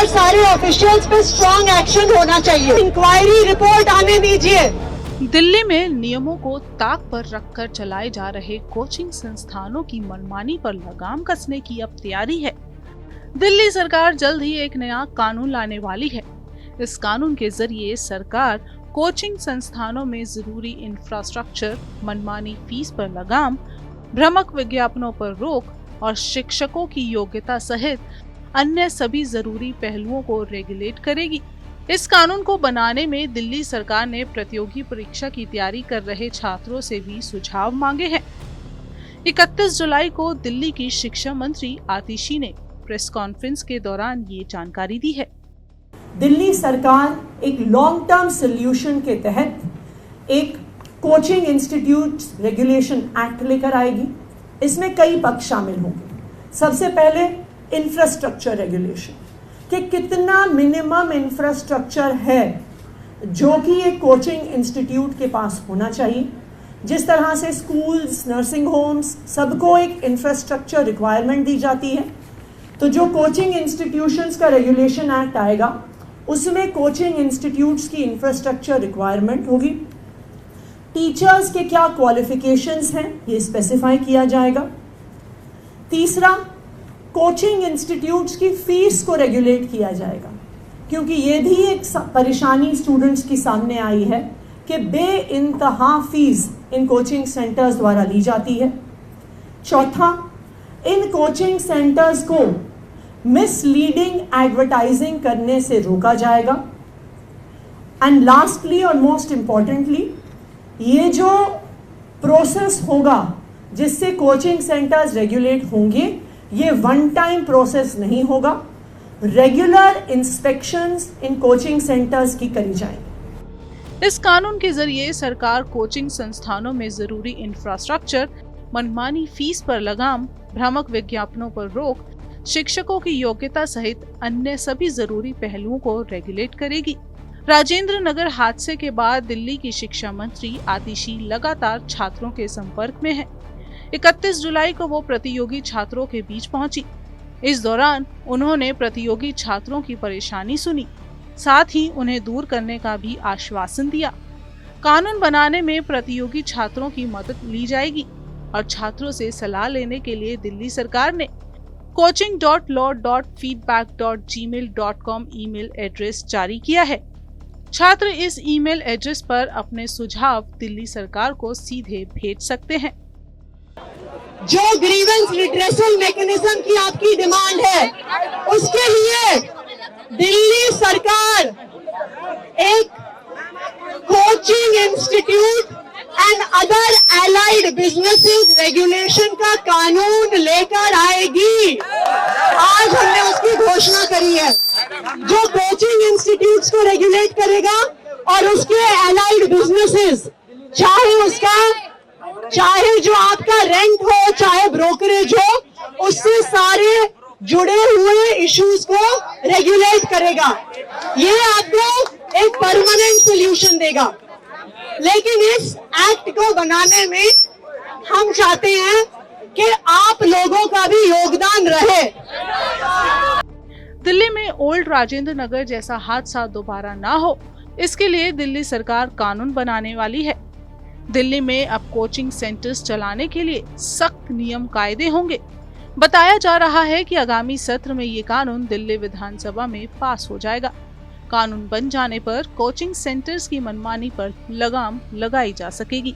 और सारे ऑफिशियल्स पे स्ट्रॉन्ग एक्शन होना चाहिए। इंक्वायरी रिपोर्ट आने दीजिए। दिल्ली में नियमों को ताक पर रखकर चलाए जा रहे कोचिंग संस्थानों की मनमानी पर लगाम कसने की अब तैयारी है। दिल्ली सरकार जल्द ही एक नया कानून लाने वाली है। इस कानून के जरिए सरकार कोचिंग संस्थानों में जरूरी इंफ्रास्ट्रक्चर, मनमानी फीस पर लगाम, भ्रामक विज्ञापनों पर रोक और शिक्षकों की योग्यता सहित अन्य सभी जरूरी पहलुओं को रेगुलेट करेगी। इस कानून को बनाने में दिल्ली सरकार ने प्रतियोगी परीक्षा की तैयारी कर रहे छात्रों से भी सुझाव मांगे हैं। 31 जुलाई को दिल्ली की शिक्षा मंत्री आतिशी ने प्रेस कॉन्फ्रेंस के दौरान ये जानकारी दी है। दिल्ली सरकार एक लॉन्ग टर्म सोल्यूशन के तहत एक कोचिंग इंस्टीट्यूट रेगुलेशन एक्ट लेकर आएगी। इसमें कई पक्ष शामिल होंगे। सबसे पहले इंफ्रास्ट्रक्चर रेगुलेशन, कि कितना मिनिमम इंफ्रास्ट्रक्चर है जो कि एक कोचिंग इंस्टीट्यूट के पास होना चाहिए। जिस तरह से स्कूल्स, नर्सिंग होम्स, सबको एक इंफ्रास्ट्रक्चर रिक्वायरमेंट दी जाती है, तो जो कोचिंग इंस्टीट्यूशंस का रेगुलेशन एक्ट आएगा उसमें कोचिंग इंस्टीट्यूट्स की इंफ्रास्ट्रक्चर रिक्वायरमेंट होगी। टीचर्स के क्या क्वालिफिकेशंस हैं ये स्पेसिफाई किया जाएगा। तीसरा, कोचिंग इंस्टीट्यूट्स की फीस को रेगुलेट किया जाएगा, क्योंकि ये भी एक परेशानी स्टूडेंट्स की सामने आई है कि बेइंतहा फीस इन कोचिंग सेंटर्स द्वारा ली जाती है। चौथा, इन कोचिंग सेंटर्स को मिसलीडिंग एडवर्टाइजिंग करने से रोका जाएगा। एंड लास्टली और मोस्ट इम्पॉर्टेंटली, ये जो प्रोसेस होगा जिससे कोचिंग सेंटर्स रेगुलेट होंगे, ये वन टाइम प्रोसेस नहीं होगा। Regular inspections in coaching centres की करी जाएंगी। इस कानून के जरिए सरकार कोचिंग संस्थानों में जरूरी इंफ्रास्ट्रक्चर, मनमानी फीस पर लगाम, भ्रामक विज्ञापनों पर रोक, शिक्षकों की योग्यता सहित अन्य सभी जरूरी पहलुओं को रेगुलेट करेगी। राजेंद्र नगर हादसे के बाद दिल्ली की शिक्षा मंत्री आतिशी लगातार छात्रों के संपर्क में है। 31 जुलाई को वो प्रतियोगी छात्रों के बीच पहुंची। इस दौरान उन्होंने प्रतियोगी छात्रों की परेशानी सुनी, साथ ही उन्हें दूर करने का भी आश्वासन दिया। कानून बनाने में प्रतियोगी छात्रों की मदद ली जाएगी और छात्रों से सलाह लेने के लिए दिल्ली सरकार ने coaching.law.feedback.gmail.com ईमेल एड्रेस जारी किया है। छात्र इस ईमेल एड्रेस पर अपने सुझाव दिल्ली सरकार को सीधे भेज सकते हैं। जो ग्रीवेंस रिड्रेसल मैकेनिज्म की आपकी डिमांड है, उसके लिए दिल्ली सरकार एक coaching institute and other allied businesses regulation का कानून लेकर आएगी। आज हमने उसकी घोषणा करी है, जो कोचिंग इंस्टीट्यूट्स को रेगुलेट करेगा और उसके एलाइड बिजनेसेस, चाहे जो आपका रेंट हो, चाहे ब्रोकरेज हो, उससे सारे जुड़े हुए इश्यूज को रेगुलेट करेगा। ये आपको एक परमानेंट सॉल्यूशन देगा। लेकिन इस एक्ट को बनाने में हम चाहते हैं कि आप लोगों का भी योगदान रहे। दिल्ली में ओल्ड राजेंद्र नगर जैसा हादसा दोबारा ना हो, इसके लिए दिल्ली सरकार कानून बनाने वाली है। दिल्ली में अब कोचिंग सेंटर्स चलाने के लिए सख्त नियम कायदे होंगे। बताया जा रहा है कि आगामी सत्र में ये कानून दिल्ली विधानसभा में पास हो जाएगा। कानून बन जाने पर कोचिंग सेंटर्स की मनमानी पर लगाम लगाई जा सकेगी।